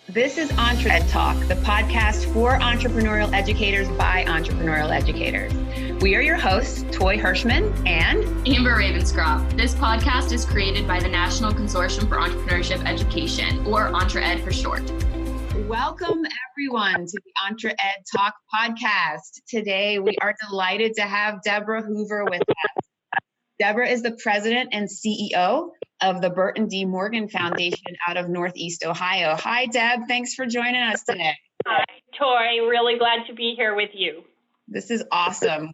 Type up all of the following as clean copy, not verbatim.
This is EntreEd Talk, the podcast for entrepreneurial educators by entrepreneurial educators. We are your hosts, Toy Hirschman and Amber Ravenscroft. This podcast is created by the National Consortium for Entrepreneurship Education, or EntreEd for short. Welcome, everyone, to the EntreEd Talk podcast. Today, we are delighted to have Deborah Hoover with us. Deborah is the president and CEO of the Burton D Foundation out of Northeast Ohio. Hi, Deb. Thanks for joining us today. Hi, Toy. Really glad to be here with you. This is awesome.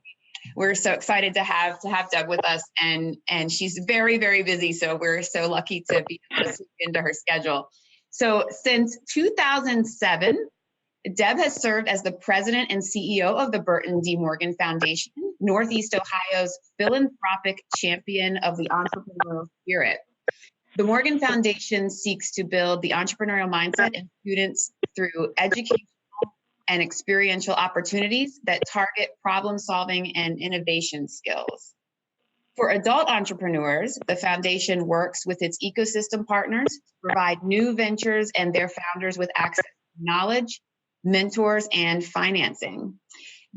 We're so excited to have Deb with us, and she's very, very busy. So we're so lucky to be able to slip into her schedule. So since 2007, Deb has served as the president and CEO of the Burton D Foundation, Northeast Ohio's philanthropic champion of the entrepreneurial spirit. The Morgan Foundation seeks to build the entrepreneurial mindset in students through educational and experiential opportunities that target problem solving and innovation skills. For adult entrepreneurs, the foundation works with its ecosystem partners to provide new ventures and their founders with access to knowledge, mentors, and financing.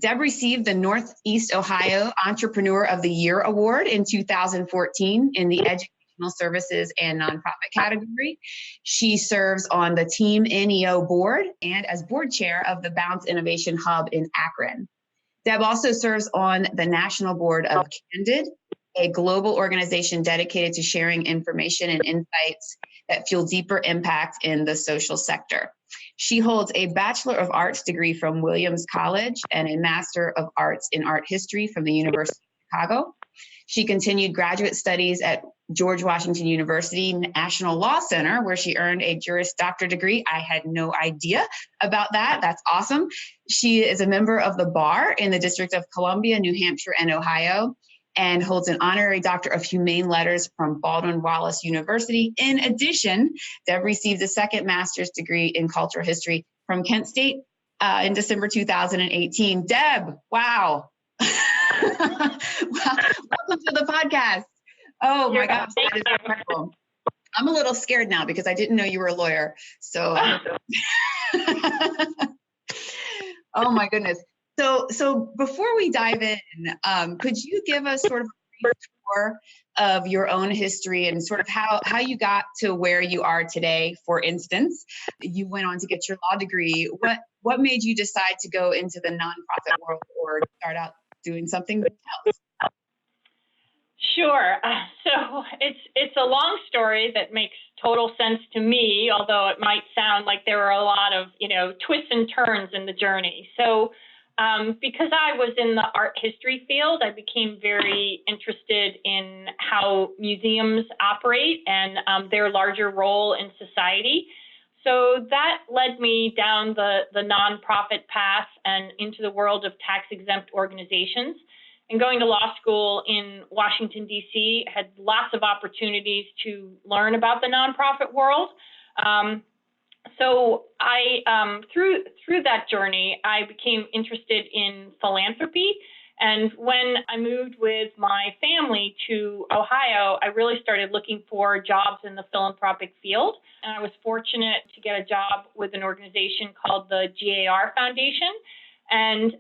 Deb received the Northeast Ohio Entrepreneur of the Year Award in 2014 in the Educational Services and Nonprofit category. She serves on the Team NEO board and as board chair of the Bounce Innovation Hub in Akron. Deb also serves on the national board of Candid, a global organization dedicated to sharing information and insights that fuel deeper impact in the social sector. She holds a Bachelor of Arts degree from Williams College and a Master of Arts in Art History from the University of Chicago. She continued graduate studies at George Washington University National Law Center, where she earned a Juris Doctor degree. I had no idea about that. That's awesome. She is a member of the bar in the District of Columbia, New Hampshire, and Ohio, and holds an honorary Doctor of Humane Letters from Baldwin Wallace University. In addition, Deb received a second master's degree in cultural history from Kent State in December 2018. Deb, wow. Welcome to the podcast. Oh my gosh, that is incredible. I'm a little scared now because I didn't know you were a lawyer. So, oh my goodness. So before we dive in, could you give us sort of a brief tour of your own history and sort of how you got to where you are today? For instance, you went on to get your law degree. What made you decide to go into the nonprofit world or start out doing something else? Sure. So it's a long story that makes total sense to me, although it might sound like there were a lot of, twists and turns in the journey. So because I was in the art history field, I became very interested in how museums operate and their larger role in society. So that led me down the nonprofit path and into the world of tax-exempt organizations. And going to law school in Washington, D.C., had lots of opportunities to learn about the nonprofit world. So I, through that journey, I became interested in philanthropy. And when I moved with my family to Ohio, I really started looking for jobs in the philanthropic field. And I was fortunate to get a job with an organization called the GAR Foundation. And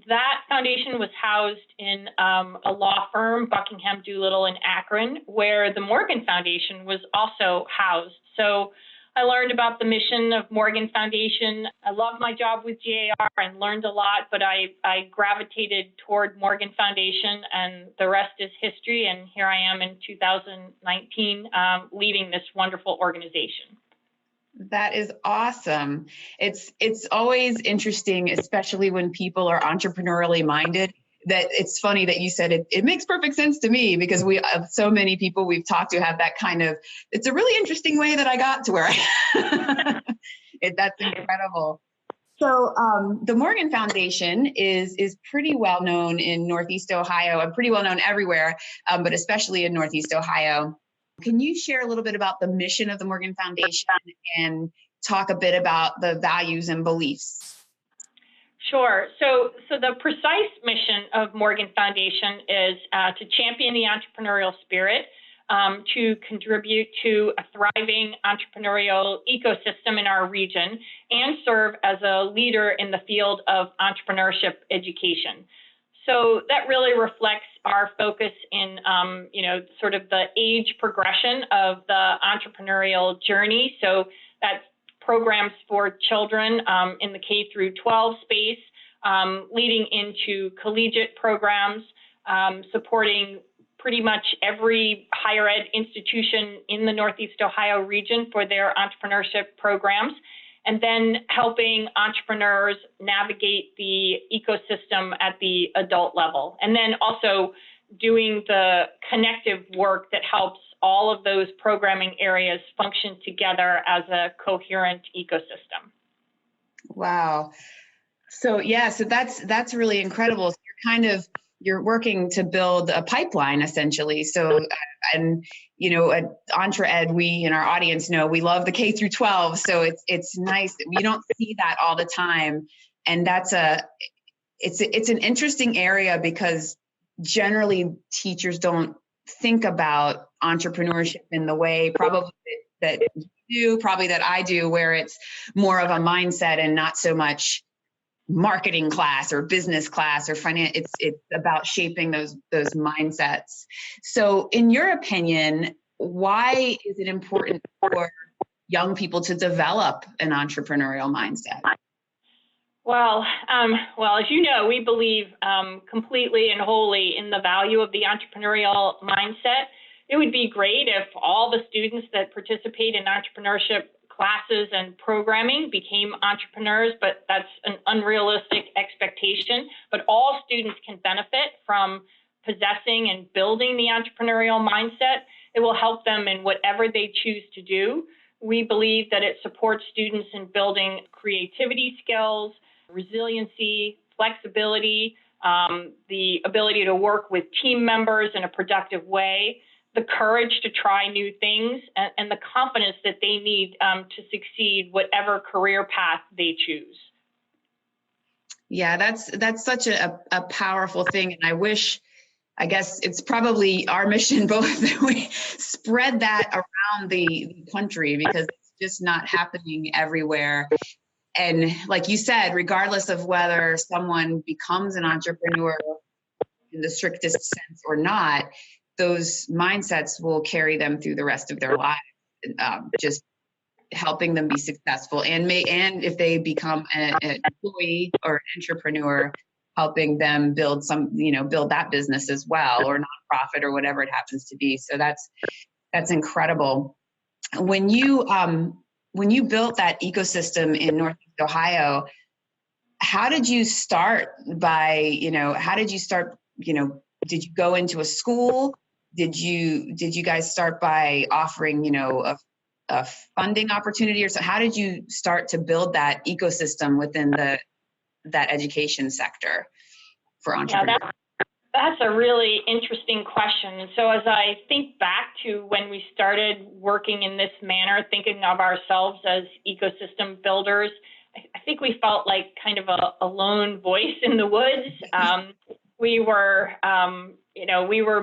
that foundation was housed in a law firm, Buckingham Doolittle in Akron, where the Morgan Foundation was also housed. So I learned about the mission of Morgan Foundation. I loved my job with GAR and learned a lot, but I gravitated toward Morgan Foundation, and the rest is history. And here I am in 2019 leading this wonderful organization. That is awesome. It's always interesting, especially when people are entrepreneurially minded, that it's funny that you said it makes perfect sense to me, because we have so many people we've talked to have that kind of, it's a really interesting way that I got to where that's incredible. So the Morgan Foundation is pretty well known in Northeast Ohio and pretty well known everywhere, but especially in Northeast Ohio. Can you share a little bit about the mission of the Morgan Foundation and talk a bit about the values and beliefs? Sure. So the precise mission of Morgan Foundation is to champion the entrepreneurial spirit to contribute to a thriving entrepreneurial ecosystem in our region and serve as a leader in the field of entrepreneurship education. So that really reflects our focus in, sort of the age progression of the entrepreneurial journey. So that's programs for children in the K through 12 space, leading into collegiate programs, supporting pretty much every higher ed institution in the Northeast Ohio region for their entrepreneurship programs, and then helping entrepreneurs navigate the ecosystem at the adult level. And then also doing the connective work that helps all of those programming areas function together as a coherent ecosystem. Wow. So that's really incredible. So you're working to build a pipeline essentially. So, and at EntreEd, we in our audience know we love the K through 12. So it's nice. You don't see that all the time. And it's an interesting area because generally teachers don't think about entrepreneurship in the way probably that you do, probably that I do, where it's more of a mindset and not so much marketing class or business class or finance. It's about shaping those mindsets. So in your opinion, why is it important for young people to develop an entrepreneurial mindset? Well, as you know, we believe completely and wholly in the value of the entrepreneurial mindset. It would be great if all the students that participate in entrepreneurship classes and programming became entrepreneurs, but that's an unrealistic expectation. But all students can benefit from possessing and building the entrepreneurial mindset. It will help them in whatever they choose to do. We believe that it supports students in building creativity skills, resiliency, flexibility, the ability to work with team members in a productive way, the courage to try new things, and the confidence that they need to succeed whatever career path they choose. Yeah, that's such a powerful thing. And I guess it's probably our mission both that we spread that around the country because it's just not happening everywhere. And like you said, regardless of whether someone becomes an entrepreneur in the strictest sense or not, those mindsets will carry them through the rest of their lives, just helping them be successful. And if they become an employee or an entrepreneur, helping them build that business as well, or nonprofit or whatever it happens to be. So that's incredible. When you built that ecosystem in Northeast Ohio, how did you start did you go into a school? Did you guys start by offering, a funding opportunity or so? How did you start to build that ecosystem within that education sector for entrepreneurs? Yeah, that's a really interesting question. So as I think back to when we started working in this manner, thinking of ourselves as ecosystem builders, I think we felt like kind of a lone voice in the woods. We were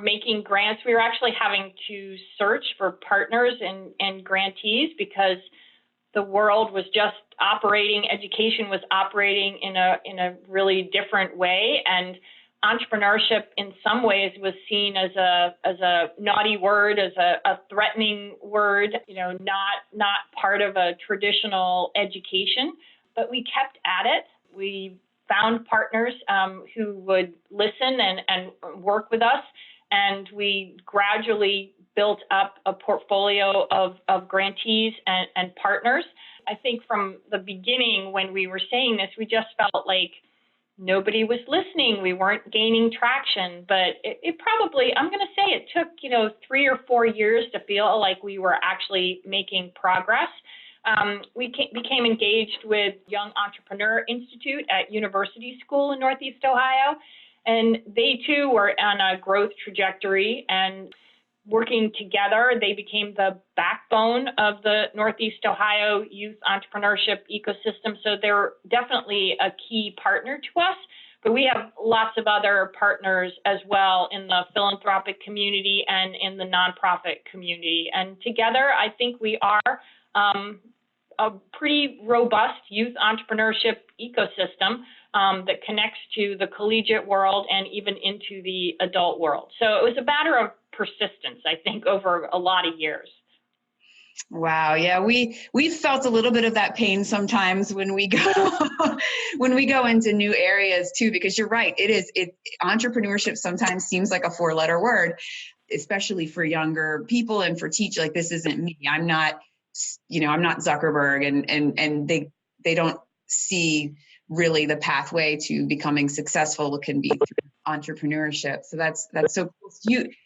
making grants. We were actually having to search for partners and grantees because the world was just operating, education was operating in a really different way. And entrepreneurship in some ways was seen as a naughty word, as a threatening word, not part of a traditional education. But we kept at it. We found partners who would listen and work with us. And we gradually built up a portfolio of grantees and partners. I think from the beginning when we were saying this, we just felt like nobody was listening. We weren't gaining traction, but it probably, I'm going to say it took, 3 or 4 years to feel like we were actually making progress. We became engaged with Young Entrepreneur Institute at University School in Northeast Ohio, and they too were on a growth trajectory, and working together, they became the backbone of the Northeast Ohio youth entrepreneurship ecosystem. So they're definitely a key partner to us, But we have lots of other partners as well in the philanthropic community and in the nonprofit community. And together, I think we are a pretty robust youth entrepreneurship ecosystem that connects to the collegiate world and even into the adult world. So it was a matter of persistence, I think, over a lot of years. Wow. Yeah, we've felt a little bit of that pain sometimes when we go into new areas too, because you're right. Entrepreneurship sometimes seems like a 4-letter word, especially for younger people and for teachers. Like, this isn't me. I'm not Zuckerberg, and they don't see really the pathway to becoming successful can be through entrepreneurship. So that's so cool.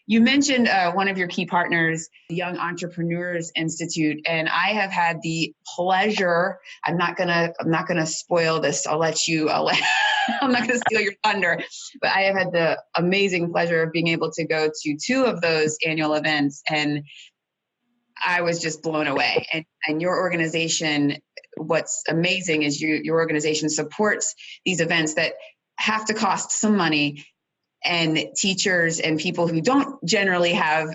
You mentioned one of your key partners, the Young Entrepreneurs Institute, and I have had the pleasure. I'm not gonna spoil this. I'm not gonna steal your thunder, but I have had the amazing pleasure of being able to go to 2 of those annual events, and I was just blown away. And your organization, what's amazing is your organization supports these events that have to cost some money, and teachers and people who don't generally have,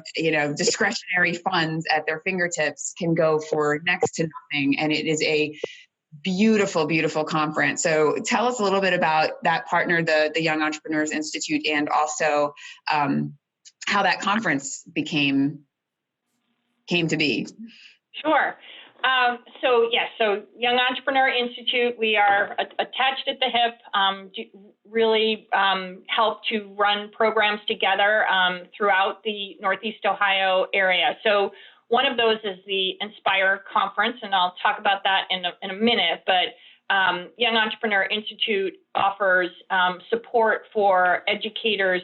discretionary funds at their fingertips can go for next to nothing. And it is a beautiful, beautiful conference. So tell us a little bit about that partner, the Young Entrepreneurs Institute, and also how that conference came to be. Sure. So Young Entrepreneur Institute, we are attached at the hip, really help to run programs together throughout the Northeast Ohio area. So one of those is the Inspire Conference, and I'll talk about that in a minute, but Young Entrepreneur Institute offers support for educators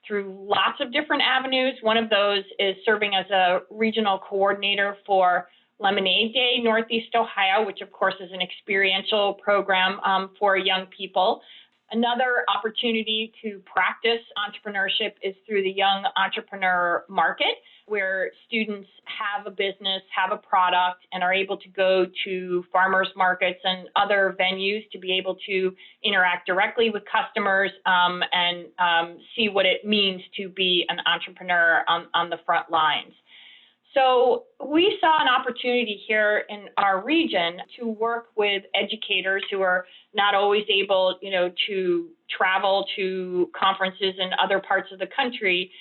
through lots of different avenues. One of those is serving as a regional coordinator for Lemonade Day Northeast Ohio, which of course is an experiential program for young people. Another opportunity to practice entrepreneurship is through the Young Entrepreneur Market, where students have a business, have a product, and are able to go to farmers markets and other venues to be able to interact directly with customers and see what it means to be an entrepreneur on the front lines. So we saw an opportunity here in our region to work with educators who are not always able, to travel to conferences in other parts of the country,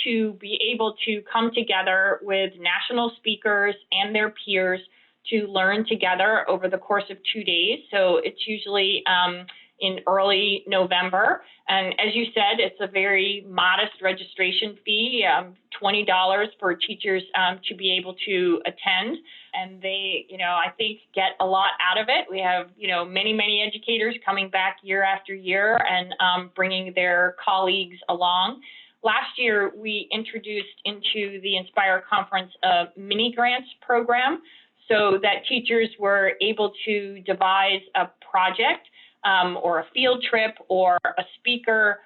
to be able to come together with national speakers and their peers to learn together over the course of 2 days. So it's usually in early November. And as you said, it's a very modest registration fee, $20 for teachers to be able to attend. And they, I think get a lot out of it. We have, many, many educators coming back year after year and bringing their colleagues along. Last year, we introduced into the Inspire Conference a mini grants program so that teachers were able to devise a project or a field trip or a speaker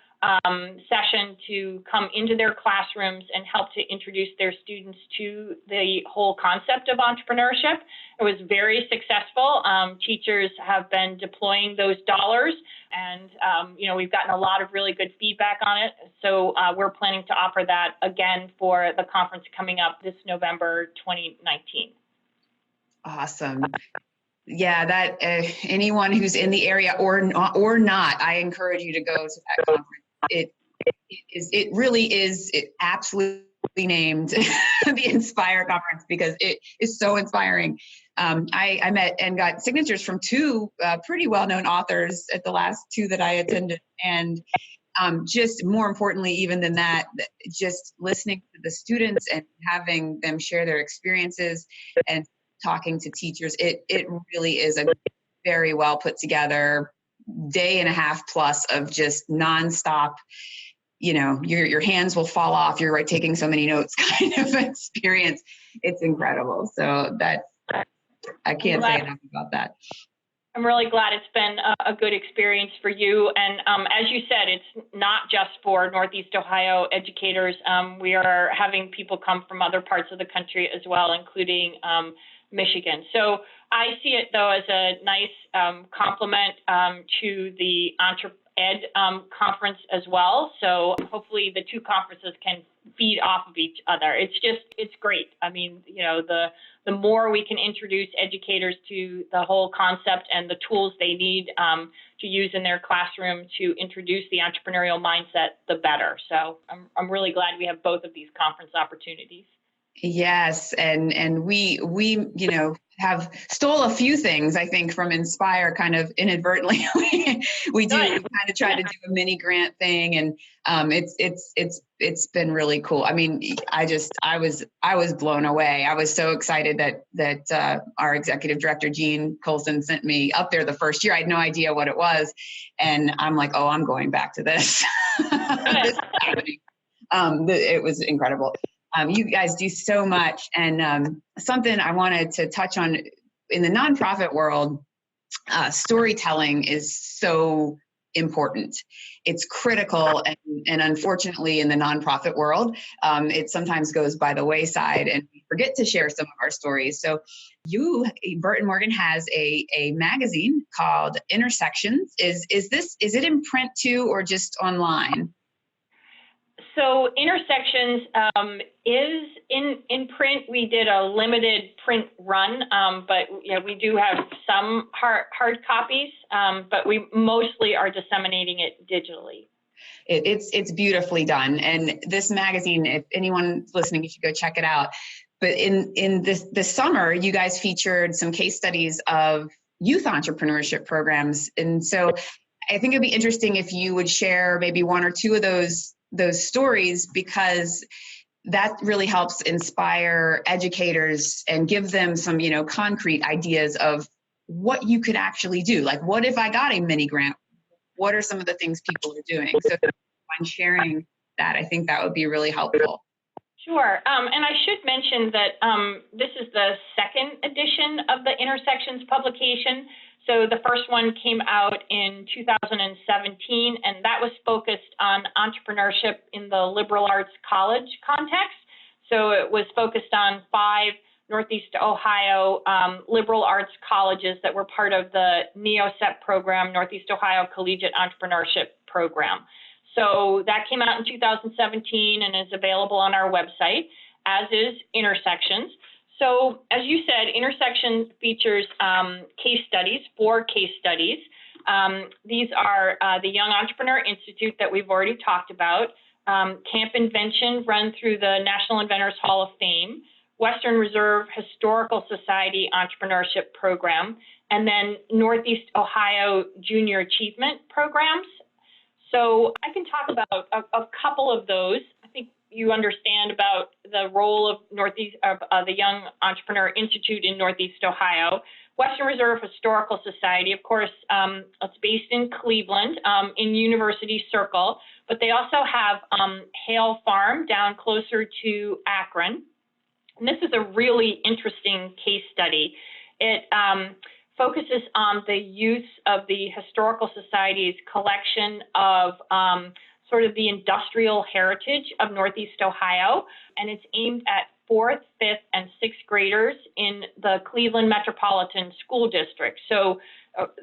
session to come into their classrooms and help to introduce their students to the whole concept of entrepreneurship. It was very successful. Teachers have been deploying those dollars, and we've gotten a lot of really good feedback on it. So we're planning to offer that again for the conference coming up this November 2019. Awesome. Yeah, that anyone who's in the area or not, I encourage you to go to that conference. It really is absolutely named the Inspire Conference because it is so inspiring. I met and got signatures from 2 pretty well-known authors at the last 2 that I attended, and just more importantly, even than that, just listening to the students and having them share their experiences and talking to teachers, it really is a very well put together day and a half plus of just nonstop, your hands will fall off, you're taking so many notes kind of experience. It's incredible. So I can't say enough about that. I'm really glad it's been a good experience for you. And as you said, it's not just for Northeast Ohio educators. We are having people come from other parts of the country as well, including Michigan. So I see it, though, as a nice complement to the EntreEd conference as well. So hopefully the two conferences can feed off of each other. It's great. I mean, the more we can introduce educators to the whole concept and the tools they need to use in their classroom to introduce the entrepreneurial mindset, the better. So I'm really glad we have both of these conference opportunities. Yes, and we have stole a few things, I think, from Inspire kind of inadvertently. we kind of tried to do a mini grant thing, and it's been really cool. I mean, I was blown away. I was so excited that our executive director Jean Colson sent me up there the first year. I had no idea what it was, and I'm like, oh, I'm going back to this. This is happening. It was incredible. You guys do so much. And something I wanted to touch on in the nonprofit world, storytelling is so important. It's critical. And unfortunately, in the nonprofit world, it sometimes goes by the wayside and we forget to share some of our stories. So Burton Morgan has a magazine called Intersections. Is it in print too, or just online? So Intersections is in print. We did a limited print run, but we do have some hard copies, but we mostly are disseminating it digitally. It's beautifully done. And this magazine, if anyone's listening, you should go check it out. But in this summer, you guys featured some case studies of youth entrepreneurship programs. And so I think it'd be interesting if you would share maybe one or two of those stories, because that really helps inspire educators and give them some, concrete ideas of what you could actually do. Like, what if I got a mini grant? What are some of the things people are doing? So if you mind sharing that, I think that would be really helpful. Sure. And I should mention that this is the second edition of the Intersections publication. So the first one came out in 2017, and that was focused on entrepreneurship in the liberal arts college context. So it was focused on 5 Northeast Ohio liberal arts colleges that were part of the NEOCEP program, Northeast Ohio Collegiate Entrepreneurship Program. So that came out in 2017 and is available on our website, as is Intersections. So as you said, Intersections features case studies, 4 case studies. These are the Young Entrepreneur Institute that we've already talked about, Camp Invention run through the National Inventors Hall of Fame, Western Reserve Historical Society Entrepreneurship Program, and then Northeast Ohio Junior Achievement Programs. So I can talk about a couple of those. I think you understand about the role of the Young Entrepreneur Institute in Northeast Ohio. Western Reserve Historical Society, of course, it's based in Cleveland, in University Circle, but they also have Hale Farm down closer to Akron. And this is a really interesting case study. It focuses on the use of the Historical Society's collection of sort of the industrial heritage of Northeast Ohio, and it's aimed at 4th, 5th, and 6th graders in the Cleveland Metropolitan School District. So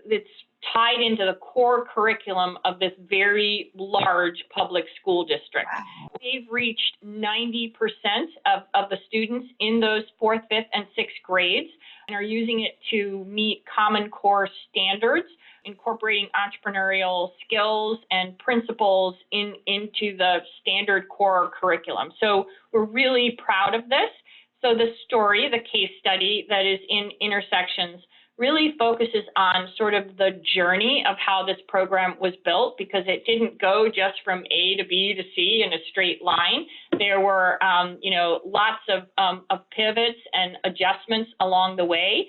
it's tied into the core curriculum of this very large public school district. Wow. They've reached 90% of the students in those 4th, 5th, and 6th grades and are using it to meet Common Core standards, incorporating entrepreneurial skills and principles into the standard core curriculum. So we're really proud of this. So the story, the case study that is in Intersections, really focuses on sort of the journey of how this program was built, because it didn't go just from A to B to C in a straight line. There were, lots of pivots and adjustments along the way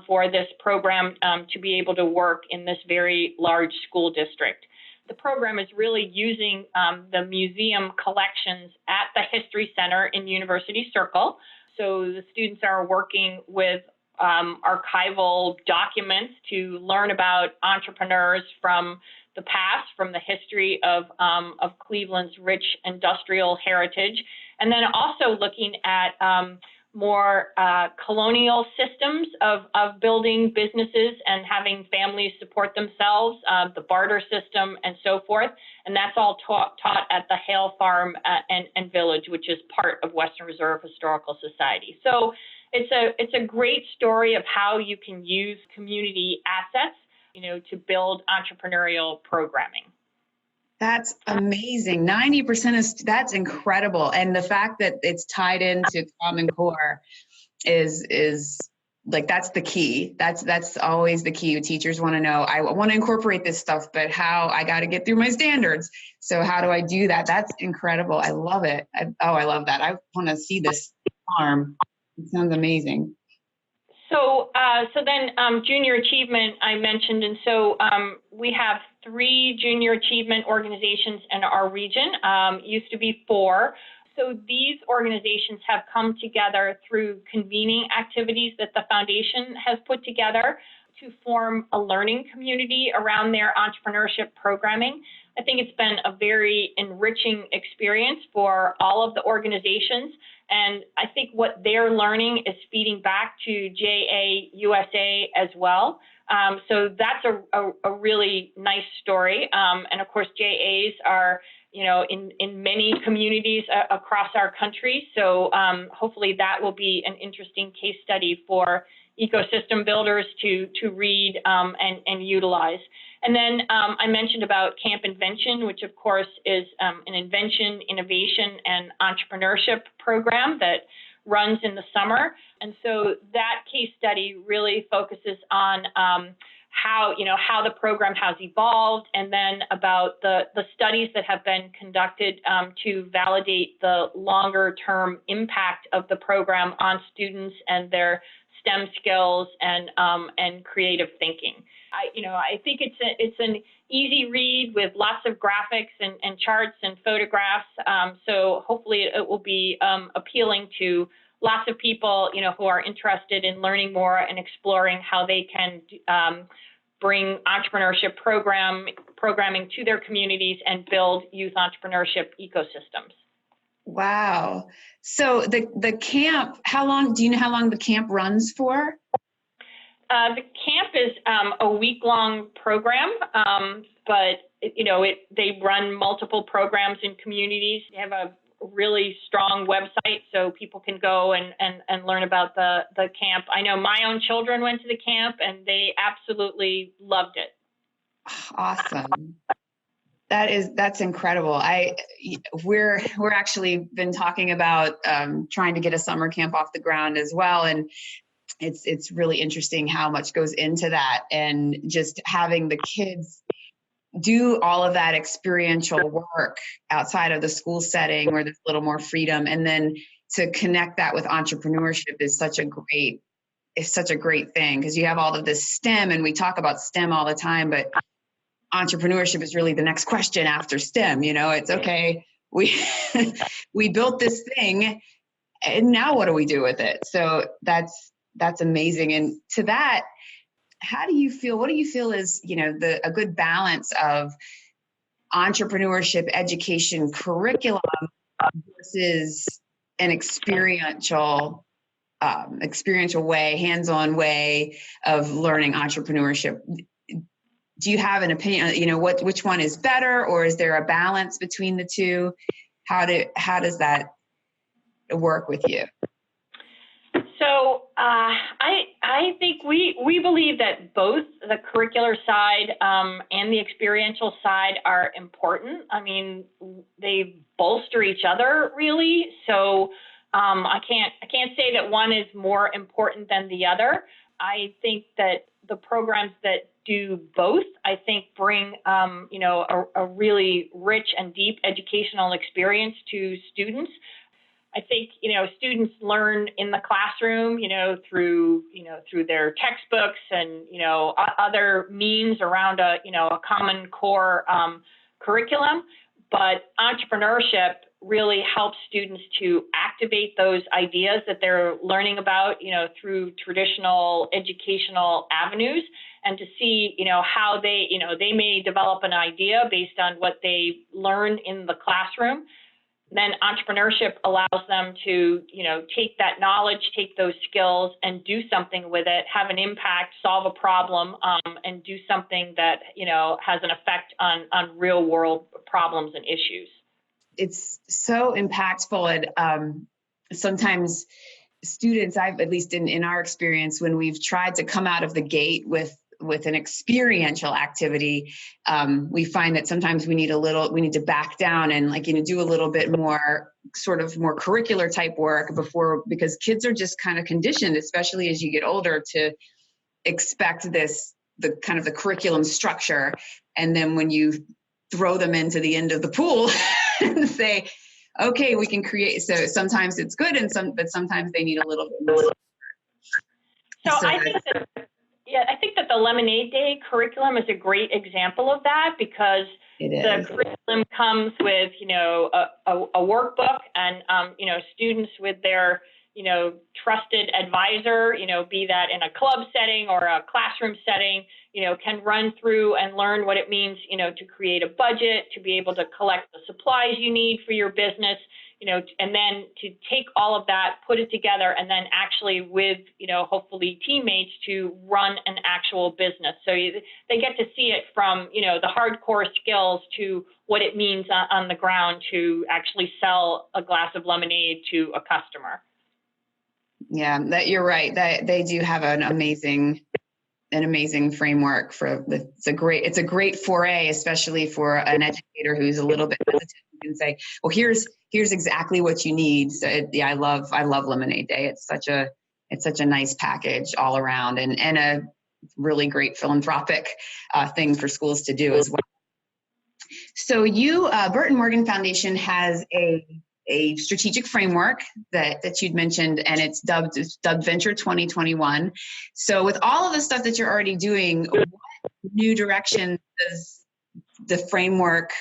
for this program to be able to work in this very large school district. The program is really using the museum collections at the History Center in University Circle. So the students are working with archival documents to learn about entrepreneurs from the past, from the history of Cleveland's rich industrial heritage, and then also looking at more colonial systems of building businesses and having families support themselves, the barter system and so forth. And that's all taught at the Hale Farm and Village, which is part of Western Reserve Historical Society. So it's a great story of how you can use community assets, to build entrepreneurial programming. That's amazing. 90% that's incredible. And the fact that it's tied into Common Core is like, that's the key. That's always the key. Teachers want to know, I want to incorporate this stuff, but how? I got to get through my standards. So how do I do that? That's incredible. I love it. I love that. I want to see this farm. It sounds amazing. So then junior achievement I mentioned, and so we have 3 junior achievement organizations in our region, used to be 4. So these organizations have come together through convening activities that the foundation has put together to form a learning community around their entrepreneurship programming. I think it's been a very enriching experience for all of the organizations. And I think what they're learning is feeding back to JA USA as well. So that's a really nice story. And of course, JAs are, in many communities across our country. So hopefully that will be an interesting case study for ecosystem builders to read and utilize. And then I mentioned about Camp Invention, which of course is an invention, innovation, and entrepreneurship program that runs in the summer. And so that case study really focuses on how the program has evolved, and then about the studies that have been conducted to validate the longer term impact of the program on students and their STEM skills and creative thinking. I think it's an easy read with lots of graphics and charts and photographs. So hopefully it will be appealing to lots of people, who are interested in learning more and exploring how they can bring entrepreneurship programming to their communities and build youth entrepreneurship ecosystems. Wow. So the camp, do you know how long the camp runs for? The camp is a week-long program, but they run multiple programs in communities. They have a really strong website, so people can go and learn about the camp. I know my own children went to the camp, and they absolutely loved it. Awesome. That's incredible. We're actually been talking about trying to get a summer camp off the ground as well, and it's really interesting how much goes into that, and just having the kids do all of that experiential work outside of the school setting where there's a little more freedom, and then to connect that with entrepreneurship is such a great thing, because you have all of this STEM, and we talk about STEM all the time, but entrepreneurship is really the next question after STEM. It's okay, we built this thing, and now what do we do with it? So that's amazing. And to that, what do you feel is, a good balance of entrepreneurship education curriculum versus an experiential way, hands-on way of learning entrepreneurship? Do you have an opinion, which one is better, or is there a balance between the two? How does that work with you? So I think we believe that both the curricular side and the experiential side are important. I mean, they bolster each other really. So I can't say that one is more important than the other. I think that the programs that do both, I think, bring a really rich and deep educational experience to students. I think, students learn in the classroom, through their textbooks and, other means around a common core curriculum. But entrepreneurship really helps students to activate those ideas that they're learning about, through traditional educational avenues, and to see, how they may develop an idea based on what they learn in the classroom. Then entrepreneurship allows them to, take that knowledge, take those skills and do something with it, have an impact, solve a problem, and do something that, has an effect on real world problems and issues. It's so impactful. And sometimes students, at least in our experience, when we've tried to come out of the gate with an experiential activity, we find that sometimes we need to back down and do a little bit more sort of more curricular type work because kids are just kind of conditioned, especially as you get older, to expect the kind of the curriculum structure. And then when you throw them into the end of the pool and say, okay, we can create. So sometimes it's good but sometimes they need a little bit more. I think that the Lemonade Day curriculum is a great example of that, because the curriculum comes with, a workbook and, students with their, trusted advisor, be that in a club setting or a classroom setting, can run through and learn what it means, to create a budget, to be able to collect the supplies you need for your business, and then to take all of that, put it together, and then actually with, hopefully teammates to run an actual business. So they get to see it from, the hardcore skills to what it means on the ground to actually sell a glass of lemonade to a customer. Yeah, that you're right. That they do have an amazing framework it's a great foray, especially for an educator who's a little bit hesitant. You can say, well, here's exactly what you need. So I love Lemonade Day. It's such a nice package all around, and a really great philanthropic thing for schools to do as well. So Burton Morgan Foundation has a strategic framework that you'd mentioned, and it's dubbed Venture 2021. So with all of the stuff that you're already doing, what new direction does the framework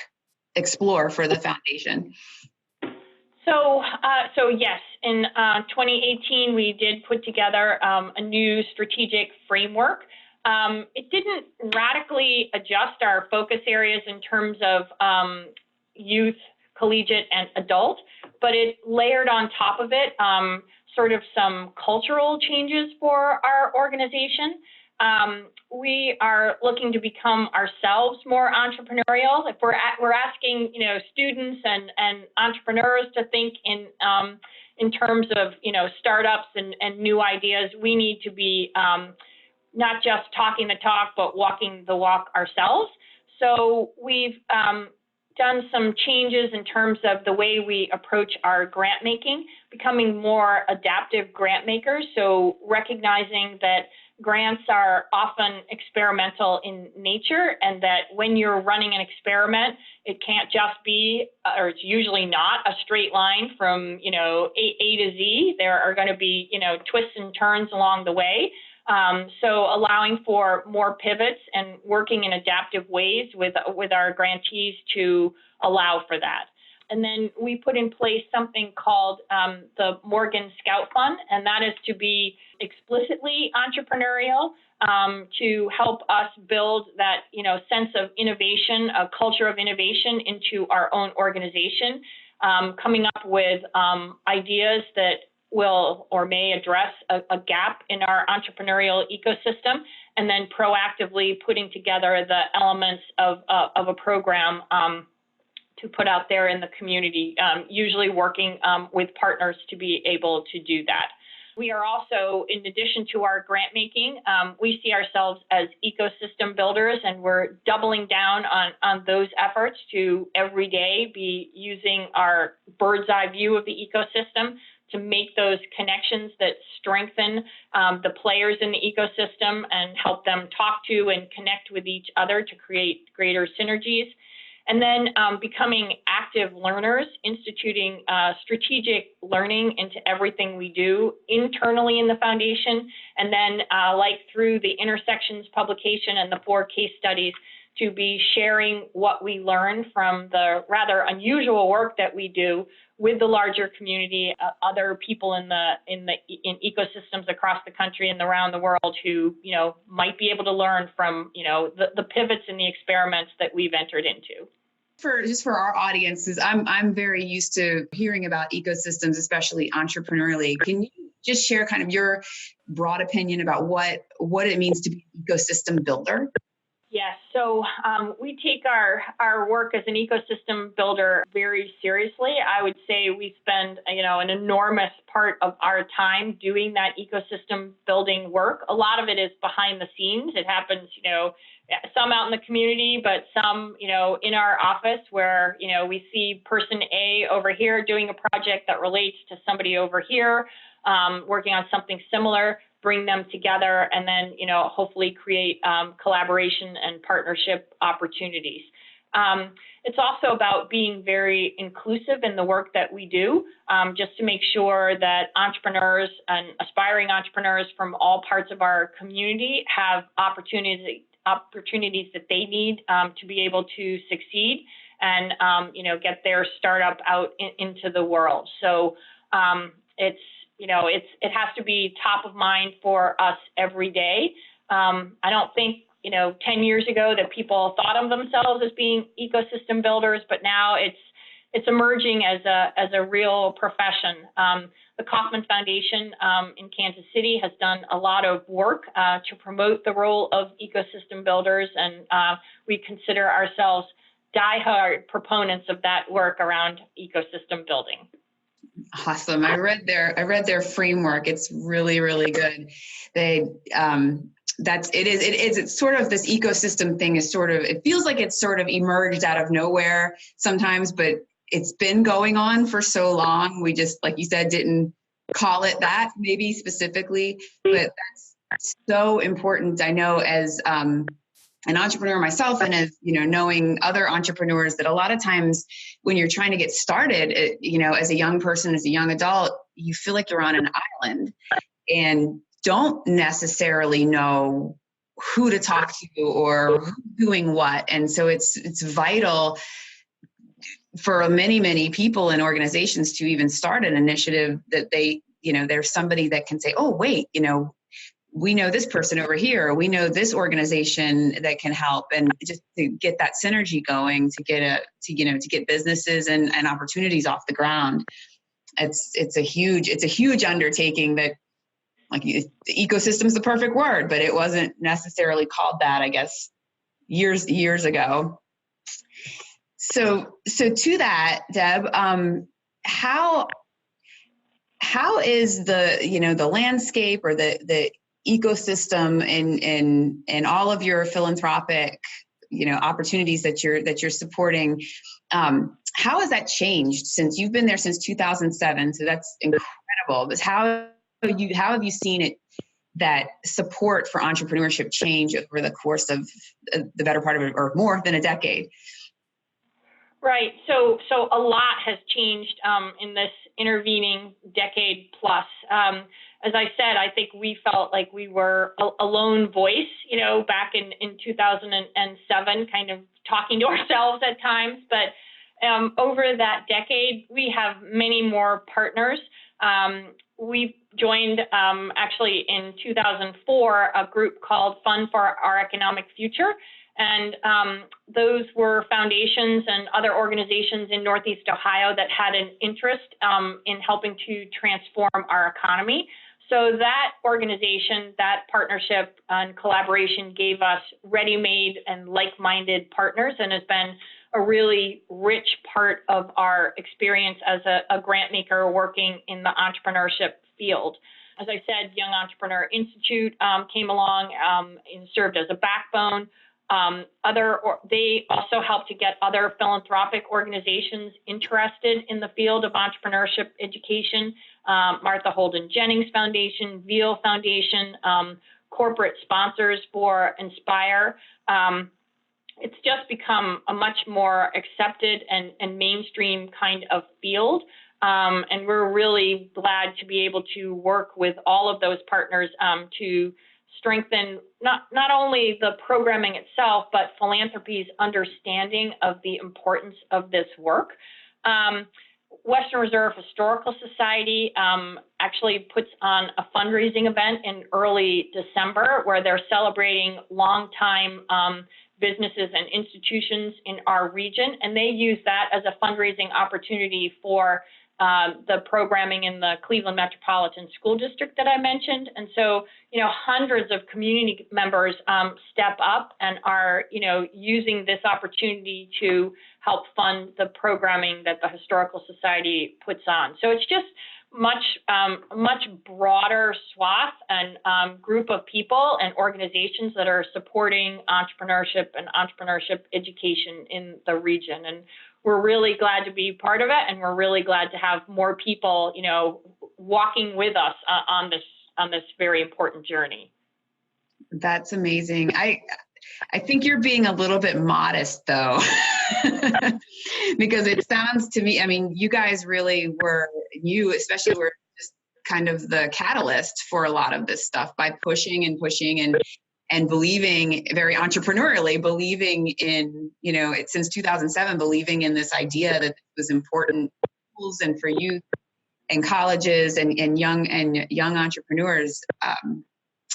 explore for the foundation? So yes, in 2018, we did put together a new strategic framework. It didn't radically adjust our focus areas in terms of youth, collegiate, and adult, but it layered on top of it sort of some cultural changes for our organization. We are looking to become ourselves more entrepreneurial. If we're asking, students and entrepreneurs to think in terms of, startups and new ideas, we need to be not just talking the talk, but walking the walk ourselves. So we've done some changes in terms of the way we approach our grant making, becoming more adaptive grant makers. So recognizing that grants are often experimental in nature, and that when you're running an experiment, it can't just be, or it's usually not, a straight line from, A to Z. There are going to be, twists and turns along the way. So allowing for more pivots and working in adaptive ways with our grantees to allow for that. And then we put in place something called the Morgan Scout Fund, and that is to be explicitly entrepreneurial, to help us build that sense of innovation, a culture of innovation into our own organization, coming up with ideas that will or may address a gap in our entrepreneurial ecosystem, and then proactively putting together the elements of a program to put out there in the community, usually working with partners to be able to do that. We are also, in addition to our grant making, we see ourselves as ecosystem builders, and we're doubling down on those efforts to every day be using our bird's eye view of the ecosystem to make those connections that strengthen the players in the ecosystem and help them talk to and connect with each other to create greater synergies. And then becoming active learners, instituting strategic learning into everything we do internally in the foundation, and then like through the Intersections publication and the 4 case studies, to be sharing what we learn from the rather unusual work that we do with the larger community, other people in ecosystems across the country and around the world who might be able to learn from the pivots and the experiments that we've entered into. For our audiences, I'm very used to hearing about ecosystems, especially entrepreneurially. Can you just share kind of your broad opinion about what it means to be an ecosystem builder? Yes. So we take our work as an ecosystem builder very seriously. I would say we spend, an enormous part of our time doing that ecosystem building work. A lot of it is behind the scenes. It happens, some out in the community, but some, in our office where, we see person A over here doing a project that relates to somebody over here, working on something similar, bring them together, and then, hopefully create collaboration and partnership opportunities. It's also about being very inclusive in the work that we do, just to make sure that entrepreneurs and aspiring entrepreneurs from all parts of our community have opportunities that they need to be able to succeed and, get their startup out into the world. So it has to be top of mind for us every day. I don't think, 10 years ago that people thought of themselves as being ecosystem builders, but now it's emerging as a real profession. The Kauffman Foundation in Kansas City has done a lot of work to promote the role of ecosystem builders, and we consider ourselves diehard proponents of that work around ecosystem building. Awesome. I read their framework. It's really, really good. It's sort of this ecosystem thing is sort of, it feels like it's sort of emerged out of nowhere sometimes, but it's been going on for so long. We just, like you said, didn't call it that maybe specifically, but that's so important. I know as an entrepreneur myself, and as knowing other entrepreneurs, that a lot of times when you're trying to get started, as a young person, as a young adult, you feel like you're on an island and don't necessarily know who to talk to or who's doing what. And so it's vital for many, many people and organizations to even start an initiative that there's somebody that can say, oh, wait, we know this person over here, or we know this organization that can help, and just to get that synergy going, to get businesses and opportunities off the ground. It's a huge undertaking that, like, the ecosystem's the perfect word, but it wasn't necessarily called that, I guess, years ago. So to that, Deb, how is the landscape or the ecosystem in all of your philanthropic opportunities that you're supporting, how has that changed since you've been there since 2007? So that's incredible. But how have you seen it, that support for entrepreneurship, change over the course of the better part of it, or more than a decade? Right. So a lot has changed in this intervening decade plus. As I said, I think we felt like we were a lone voice, back in 2007, kind of talking to ourselves at times. But over that decade, we have many more partners. We joined actually in 2004 a group called Fund for Our Economic Future. And those were foundations and other organizations in Northeast Ohio that had an interest in helping to transform our economy. So that organization, that partnership and collaboration gave us ready-made and like-minded partners, and has been a really rich part of our experience as a grant maker working in the entrepreneurship field. As I said, Young Entrepreneur Institute came along and served as a backbone. They also help to get other philanthropic organizations interested in the field of entrepreneurship education. Martha Holden Jennings Foundation, Veal Foundation, corporate sponsors for Inspire. It's just become a much more accepted and mainstream kind of field. And we're really glad to be able to work with all of those partners to strengthen not only the programming itself, but philanthropy's understanding of the importance of this work. Western Reserve Historical Society actually puts on a fundraising event in early December where they're celebrating longtime businesses and institutions in our region, and they use that as a fundraising opportunity for the programming in the Cleveland Metropolitan School District that I mentioned. And so, hundreds of community members step up and are, using this opportunity to help fund the programming that the Historical Society puts on. So it's just much broader swath and group of people and organizations that are supporting entrepreneurship and entrepreneurship education in the region. And we're really glad to be part of it, and we're really glad to have more people, walking with us on this very important journey. That's amazing. I think you're being a little bit modest, though, because it sounds to me, I mean, you guys really were, especially were just kind of the catalyst for a lot of this stuff by pushing and believing very entrepreneurially, believing in, since 2007, believing in this idea that it was important for schools and for youth and colleges and young entrepreneurs.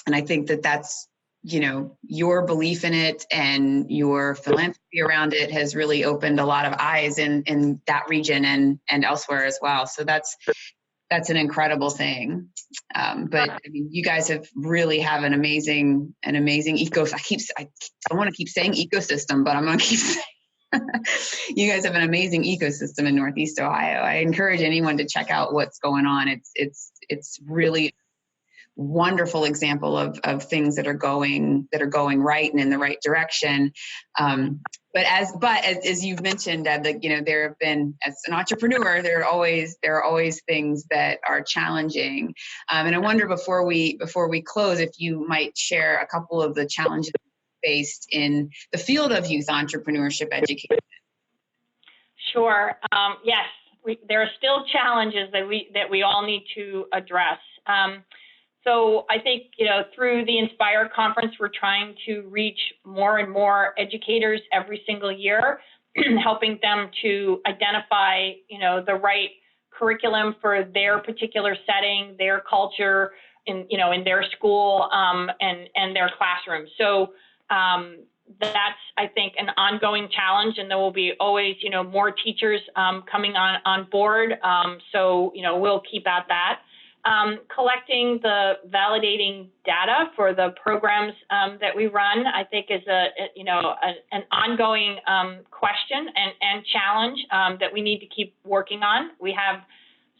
And I think that's, your belief in it and your philanthropy around it has really opened a lot of eyes in that region and elsewhere as well. So that's an incredible thing. But I mean, you guys really have an amazing ecosystem. I don't want to keep saying ecosystem, but I'm going to keep saying you guys have an amazing ecosystem in Northeast Ohio. I encourage anyone to check out what's going on. It's really wonderful example of things that are going right and in the right direction. But as you've mentioned, there have been, as an entrepreneur, there are always things that are challenging. And I wonder before we close, if you might share a couple of the challenges faced in the field of youth entrepreneurship education. Sure. Yes, there are still challenges that we all need to address. So I think, through the Inspire conference, we're trying to reach more and more educators every single year, helping them to identify, the right curriculum for their particular setting, their culture, in their school, and their classroom. So that's, I think, an ongoing challenge, and there will be always, more teachers coming on board. So, we'll keep at that. Collecting the validating data for the programs that we run, I think, is an ongoing question and challenge that we need to keep working on. We have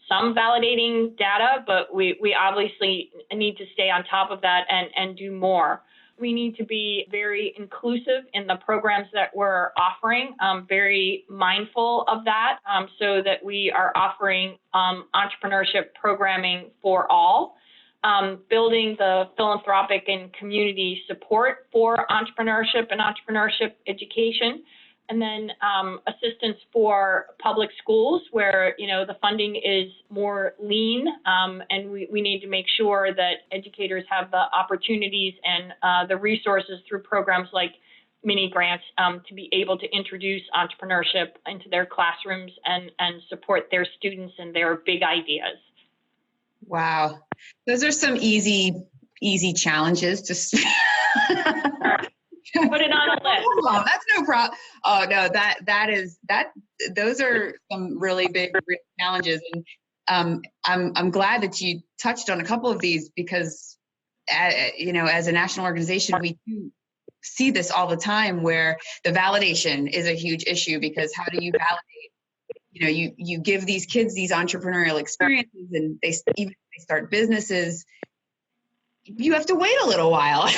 some validating data, but we obviously need to stay on top of that and do more. We need to be very inclusive in the programs that we're offering, very mindful of that, so that we are offering entrepreneurship programming for all, building the philanthropic and community support for entrepreneurship and entrepreneurship education, and then assistance for public schools where, the funding is more lean, and we need to make sure that educators have the opportunities and the resources through programs like mini grants to be able to introduce entrepreneurship into their classrooms and support their students and their big ideas. Wow. Those are some easy challenges to put it on a list. Oh, that's no problem. Oh no, those are some really big challenges. And I'm glad that you touched on a couple of these because as a national organization, we do see this all the time where the validation is a huge issue because how do you validate? You give these kids these entrepreneurial experiences and even if they start businesses, you have to wait a little while.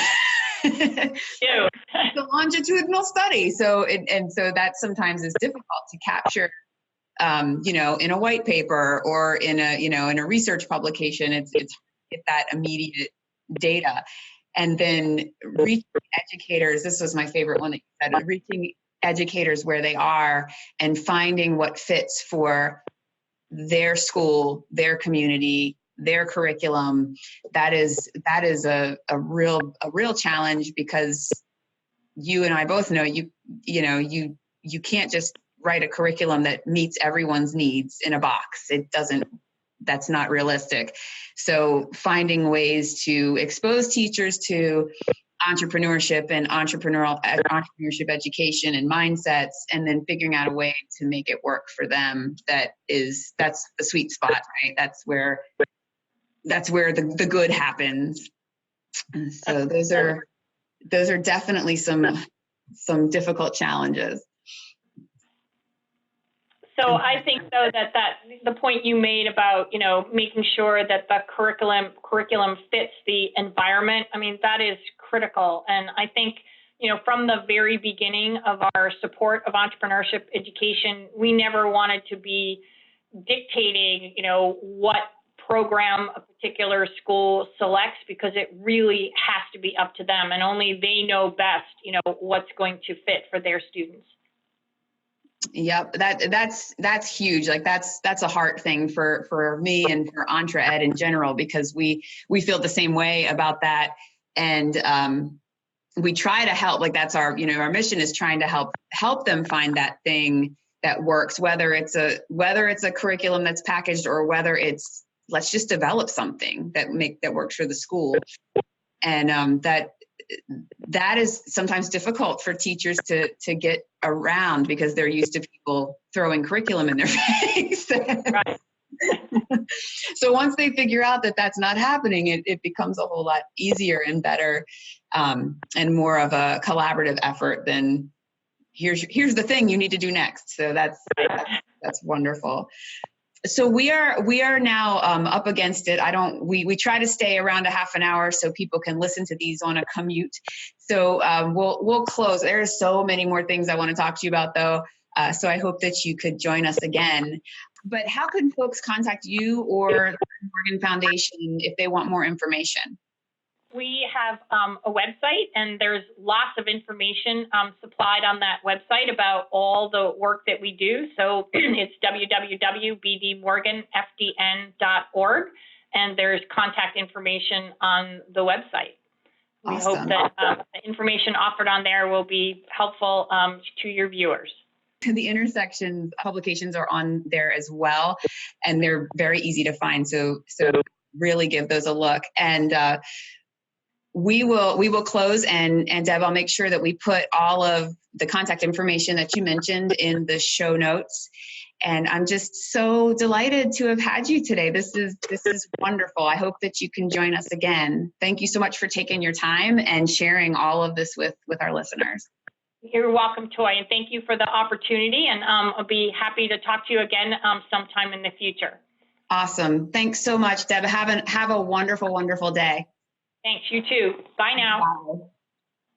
The longitudinal study. So that sometimes is difficult to capture, in a white paper or in a research publication. It's get that immediate data. And then reaching educators, this was my favorite one that you said, reaching educators where they are and finding what fits for their school, their community, their curriculum. That is a real challenge because you and I both know you can't just write a curriculum that meets everyone's needs in a box. That's not realistic. So finding ways to expose teachers to entrepreneurship and entrepreneurship education and mindsets, and then figuring out a way to make it work for them. That's the sweet spot, right? That's where the good happens. And so those are definitely some difficult challenges. So I think though that the point you made about, making sure that the curriculum fits the environment, I mean, that is critical. And I think, from the very beginning of our support of entrepreneurship education, we never wanted to be dictating, what program a particular school selects, because it really has to be up to them, and only they know best, what's going to fit for their students. Yep, that's huge. Like that's a heart thing for me and for EntreEd in general, because we feel the same way about that, and we try to help. Like that's our mission is trying to help them find that thing that works, whether it's a curriculum that's packaged or whether it's let's just develop something that works for the school, and that is sometimes difficult for teachers to get around because they're used to people throwing curriculum in their face. Right. So once they figure out that that's not happening, it becomes a whole lot easier and better, and more of a collaborative effort than here's the thing you need to do next. So that's wonderful. So we are now up against it. We try to stay around a half an hour so people can listen to these on a commute. So we'll close. There's so many more things I want to talk to you about though. So I hope that you could join us again. But how can folks contact you or the Morgan Foundation if they want more information? We have a website, and there's lots of information supplied on that website about all the work that we do. So it's www.bdmorganfdn.org, and there's contact information on the website. We Awesome. hope that the information offered on there will be helpful to your viewers. The Intersections publications are on there as well, and they're very easy to find. So really give those a look. And we will close, and Deb, I'll make sure that we put all of the contact information that you mentioned in the show notes. And I'm just so delighted to have had you today. This is wonderful. I hope that you can join us again. Thank you so much for taking your time and sharing all of this with our listeners. You're welcome, Toy, and thank you for the opportunity. And I'll be happy to talk to you again sometime in the future. Awesome. Thanks so much, Deb. Have a wonderful, wonderful day. Thanks, you too. Bye now. Bye.